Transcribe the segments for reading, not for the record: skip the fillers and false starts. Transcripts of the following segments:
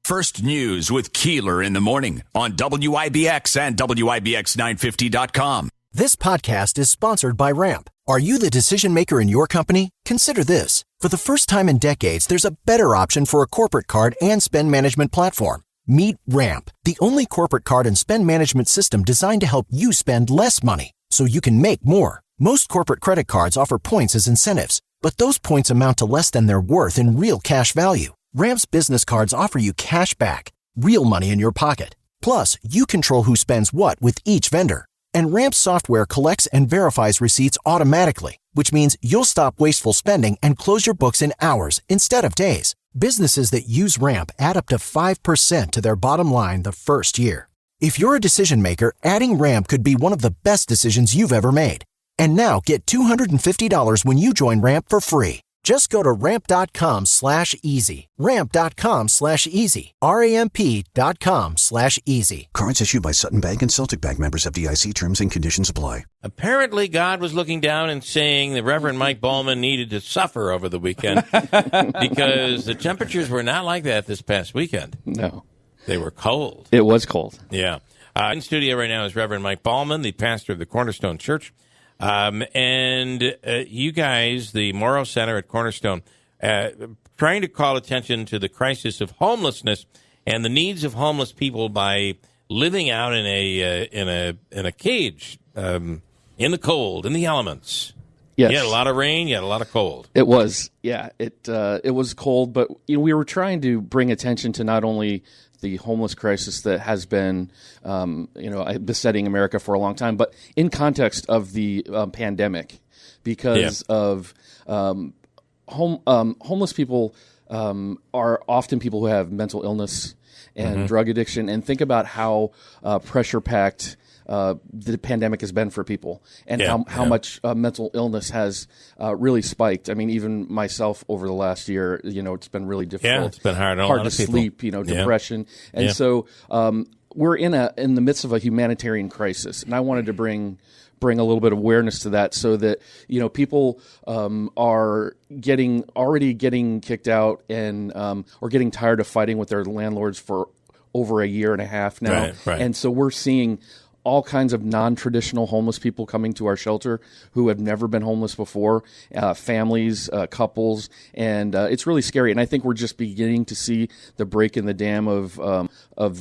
First News with Keeler in the morning on WIBX and WIBX950.com. This podcast is sponsored by Ramp. Are you the decision maker in your company? Consider this. For the first time in decades, there's a better option for a corporate card and spend management platform. Meet Ramp, the only corporate card and spend management system designed to help you spend less money so you can make more. Most corporate credit cards offer points as incentives, but those points amount to less than their worth in real cash value. Ramp's business cards offer you cash back, real money in your pocket. Plus, you control who spends what with each vendor. And Ramp's software collects and verifies receipts automatically, which means you'll stop wasteful spending and close your books in hours instead of days. Businesses that use Ramp add up to 5% to their bottom line the first year. If you're a decision maker, adding Ramp could be one of the best decisions you've ever made. And now get $250 when you join Ramp for free. Just go to ramp.com/easy. Ramp.com/easy. RAMP.com/easy. Cards issued by Sutton Bank and Celtic Bank, members FDIC. Terms and conditions apply. Apparently, God was looking down and saying the Reverend Mike Ballman needed to suffer over the weekend because the temperatures were not like that this past weekend. No. They were cold. It was cold. Yeah. In studio right now is Reverend Mike Ballman, the pastor of the Cornerstone Church. You guys, the Morrow Center at Cornerstone, trying to call attention to the crisis of homelessness and the needs of homeless people by living out in a cage in the cold, in the elements. Yes. You had a lot of rain, you had a lot of cold. It was, yeah. It was cold, but we were trying to bring attention to not only the homeless crisis that has been, besetting America for a long time, but in context of the pandemic, because of homeless people are often people who have mental illness and drug addiction, and think about how pressure-packed the pandemic has been for people, and how much mental illness has really spiked. I mean, even myself over the last year, it's been really difficult. Yeah, it's been hard on a lot to of people. sleep, depression. And so we're in the midst of a humanitarian crisis, and I wanted to bring a little bit of awareness to that, so that people are already getting kicked out and or getting tired of fighting with their landlords for over a year and a half now. Right. And so we're seeing all kinds of non-traditional homeless people coming to our shelter who have never been homeless before, families, couples, and it's really scary. And I think we're just beginning to see the break in the dam of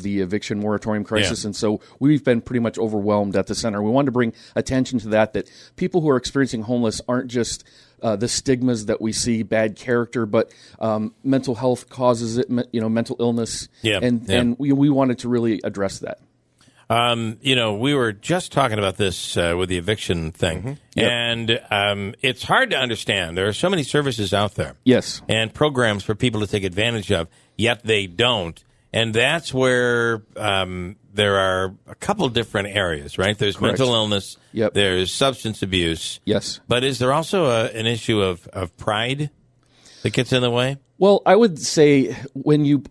the eviction moratorium crisis. And so we've been pretty much overwhelmed at the center. We wanted to bring attention to that people who are experiencing homeless aren't just the stigmas that we see, bad character, but mental health causes it, mental illness. And we wanted to really address that. We were just talking about this with the eviction thing, and it's hard to understand. There are so many services out there, and programs for people to take advantage of, yet they don't. And that's where there are a couple different areas, right? There's mental illness, there's substance abuse, but is there also an issue of pride that gets in the way? Well, I would say when you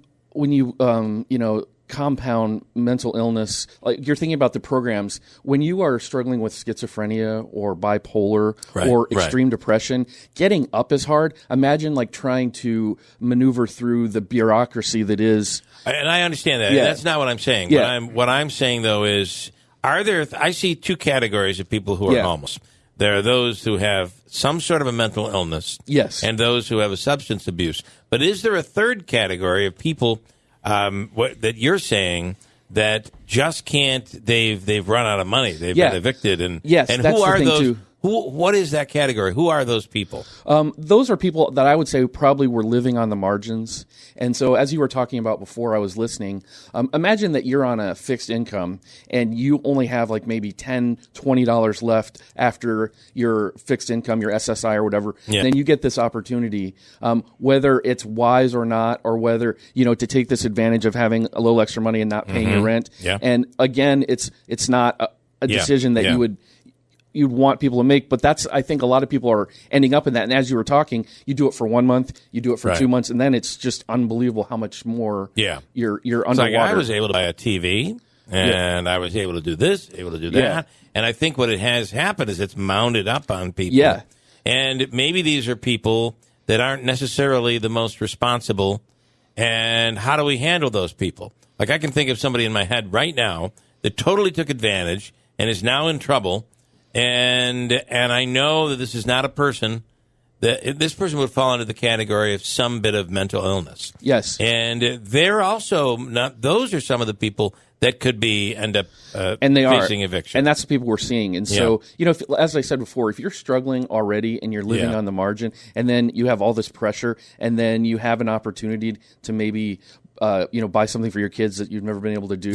compound mental illness, like you're thinking about the programs, when you are struggling with schizophrenia or bipolar or extreme depression, getting up is hard. Imagine trying to maneuver through the bureaucracy that is. And I understand that. That's not what I'm saying. What I'm saying though is, I see two categories of people who are homeless. There are those who have some sort of a mental illness, and those who have a substance abuse. But is there a third category of people that you're saying that just can't? They've run out of money. They've been evicted, and who are those? Too. What is that category? Who are those people? Those are people that I would say probably were living on the margins. And so as you were talking about before I was listening, imagine that you're on a fixed income and you only have maybe $10, $20 left after your fixed income, your SSI or whatever. And then you get this opportunity, whether it's wise or not, or whether, to take this advantage of having a little extra money and not paying your rent. And again, it's not a decision that you'd want people to make, but I think a lot of people are ending up in that. And as you were talking, you do it for 1 month, you do it for 2 months, and then it's just unbelievable how much more you're underwater. I was able to buy a TV, and I was able to do this, able to do that. And I think what it has happened is it's mounted up on people. And maybe these are people that aren't necessarily the most responsible And how do we handle those people? Like, I can think of somebody in my head right now that totally took advantage and is now in trouble. And I know that this is not a person that this person would fall into the category of some bit of mental illness. Yes. And they're also not, those are some of the people that could end up and they facing are. eviction. And that's the people we're seeing. And so, as I said before, if you're struggling already and you're living on the margin, and then you have all this pressure, and then you have an opportunity to maybe buy something for your kids that you've never been able to do,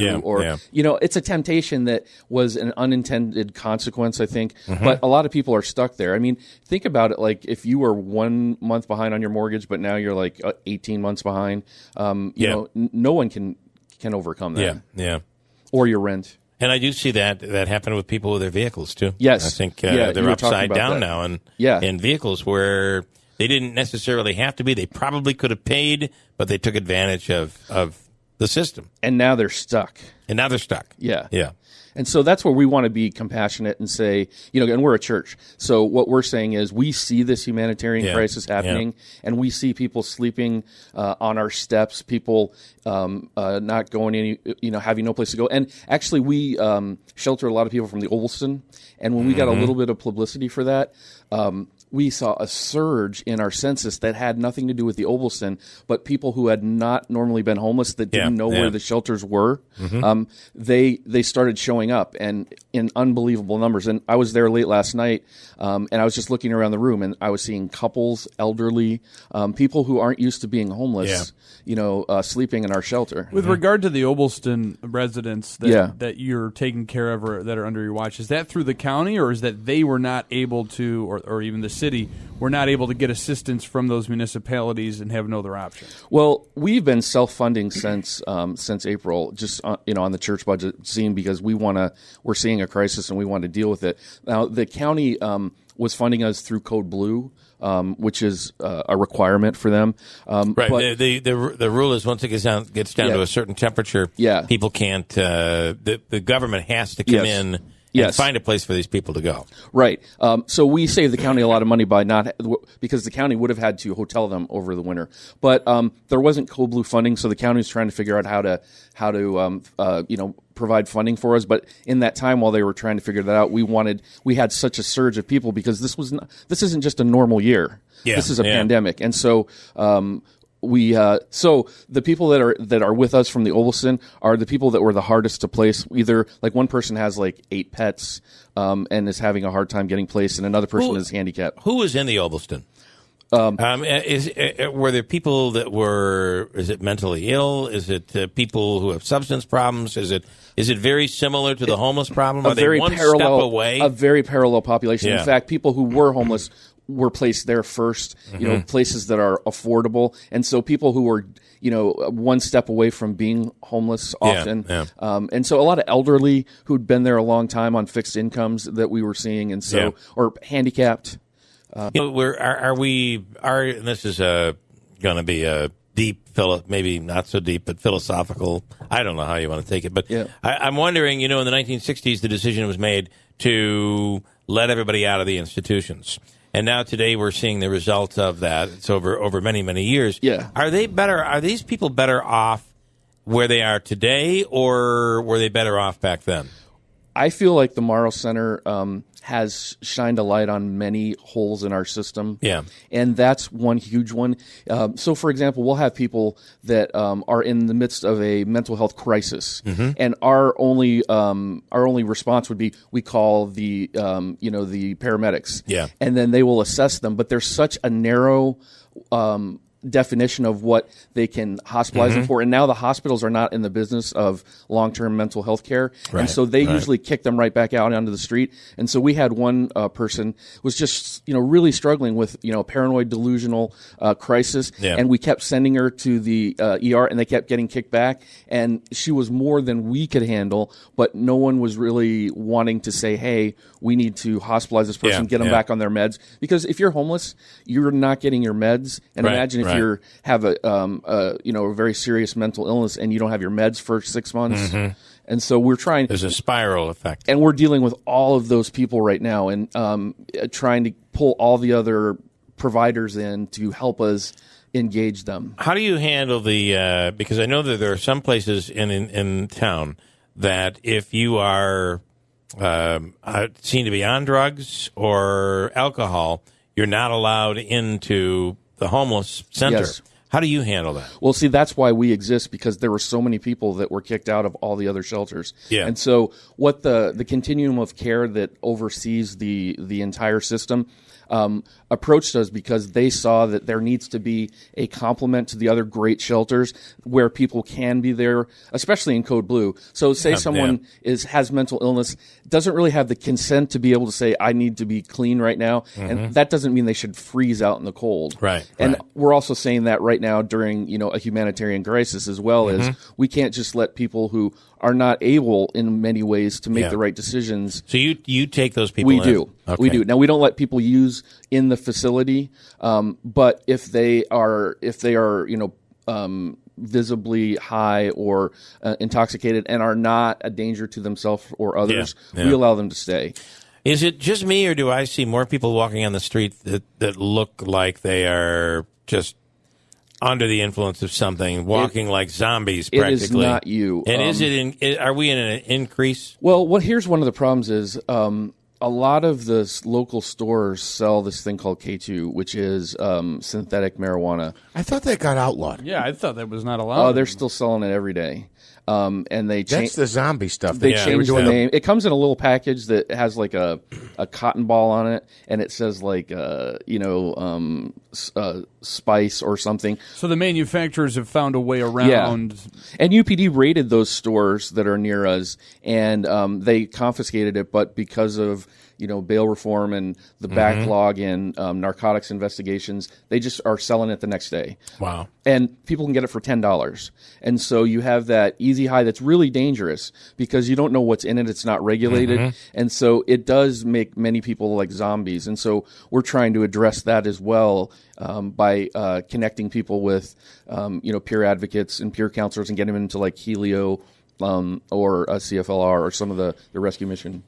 it's a temptation that was an unintended consequence, I think. Mm-hmm. But a lot of people are stuck there. I mean, think about it. Like, if you were 1 month behind on your mortgage, but now you're like 18 months behind, no one can overcome that. Yeah. Or your rent. And I do see that happen with people with their vehicles, too. Yes. I think they're upside down now in vehicles where they didn't necessarily have to be. They probably could have paid, but they took advantage of the system. And now they're stuck. Yeah. And so that's where we want to be compassionate and say, and we're a church. So what we're saying is we see this humanitarian crisis happening, and we see people sleeping on our steps, people not going any, having no place to go. And actually, we shelter a lot of people from the Olson. And when we got a little bit of publicity for that, we saw a surge in our census that had nothing to do with the Olson, but people who had not normally been homeless that didn't know where the shelters were. They started showing up, and in unbelievable numbers. And I was there late last night, and I was just looking around the room, and I was seeing couples, elderly, people who aren't used to being homeless, sleeping in our shelter. With regard to the Obelston residents that you're taking care of or that are under your watch, is that through the county, or is that they were not able to, or even the city were not able to get assistance from those municipalities and have no other option? Well, we've been self-funding since April, just on the church budget scene, because we're seeing a crisis and we want to deal with it. Now, the county was funding us through Code Blue, which is a requirement for them. Right. But the rule is once it gets down to a certain temperature, people can't. The government has to come in. And find a place for these people to go. Right. So we save the county a lot of money by because the county would have had to hotel them over the winter. But there wasn't Code Blue funding, so the county was trying to figure out how to provide funding for us. But in that time, while they were trying to figure that out, we had such a surge of people because this isn't just a normal year. Yeah, this is a pandemic, and so. So the people that are with us from the Olson are the people that were the hardest to place. Either like one person has like 8 pets and is having a hard time getting placed, and another person is handicapped. Who was in the Olson? Were there people that were? Is it mentally ill? Is it people who have substance problems? Is it very similar to the homeless problem? Are they one step away? A very parallel population. In fact, people who were homeless were placed there first, places that are affordable. And so people who were, one step away from being homeless often. And so a lot of elderly who'd been there a long time on fixed incomes that we were seeing. And so, or handicapped. And this is going to be a deep, maybe not so deep, but philosophical. I don't know how you want to take it. But I'm wondering, in the 1960s, the decision was made to let everybody out of the institutions. And now today we're seeing the results of that. It's over many, many years. Yeah. Are these people better off where they are today, or were they better off back then? I feel like the Morrow Center has shined a light on many holes in our system. Yeah. And that's one huge one. So, for example, we'll have people that are in the midst of a mental health crisis. Mm-hmm. And our only response would be we call the paramedics. Yeah. And then they will assess them. But there's such a narrow definition of what they can hospitalize them for. And now the hospitals are not in the business of long-term mental health care. Right, and so they usually kick them right back out onto the street. And so we had one person was just, really struggling with, paranoid delusional crisis. Yeah. And we kept sending her to the ER, and they kept getting kicked back. And she was more than we could handle, but no one was really wanting to say, hey, we need to hospitalize this person, get them back on their meds. Because if you're homeless, you're not getting your meds. And imagine if you have a very serious mental illness and you don't have your meds for 6 months. Mm-hmm. And so we're trying. There's a spiral effect. And we're dealing with all of those people right now, and, trying to pull all the other providers in to help us, get them back on their meds. Because if you're homeless, you're not getting your meds. And imagine if you have a serious mental illness and you don't have your meds for 6 months. And so we're trying. And we're dealing with all of those people right now, and trying to pull all the other providers in to help us engage them. How do you handle the because I know that there are some places in town that if you are seen to be on drugs or alcohol, you're not allowed into the homeless center. Yes. How do you handle that? Well, see, that's why we exist, because there were so many people that were kicked out of all the other shelters. Yeah. And so what the continuum of care that oversees the entire system approached us, because they saw that there needs to be a complement to the other great shelters where people can be there, especially in Code Blue. So say someone has mental illness, doesn't really have the consent to be able to say, I need to be clean right now. And that doesn't mean they should freeze out in the cold. Right. And right. we're also saying that right now during, a humanitarian crisis as well, as we can't just let people who are not able in many ways to make the right decisions. So you take those people We in? do. Okay. We do. Now, we don't let people use in the facility, but if they are visibly high or intoxicated and are not a danger to themselves or others, we allow them to stay. Is it just me, or do I see more people walking on the street that look like they are just under the influence of something, walking like zombies practically? It is not you. And are we in an increase? Well, here's one of the problems is a lot of the local stores sell this thing called K2, which is synthetic marijuana. I thought that got outlawed. Yeah, I thought that was not allowed. Oh, they're still selling it every day. And they That's the zombie stuff. They changed the name. It comes in a little package that has like a cotton ball on it, and it says like spice or something. So the manufacturers have found a way around. Yeah. And UPD raided those stores that are near us, and they confiscated it. But because of bail reform and the backlog in narcotics investigations, they just are selling it the next day. Wow. And people can get it for $10. And so you have that easy high that's really dangerous because you don't know what's in it. It's not regulated. And so it does make many people like zombies. And so we're trying to address that as well by connecting people with, peer advocates and peer counselors and getting them into like Helio or CFLR or some of the rescue mission.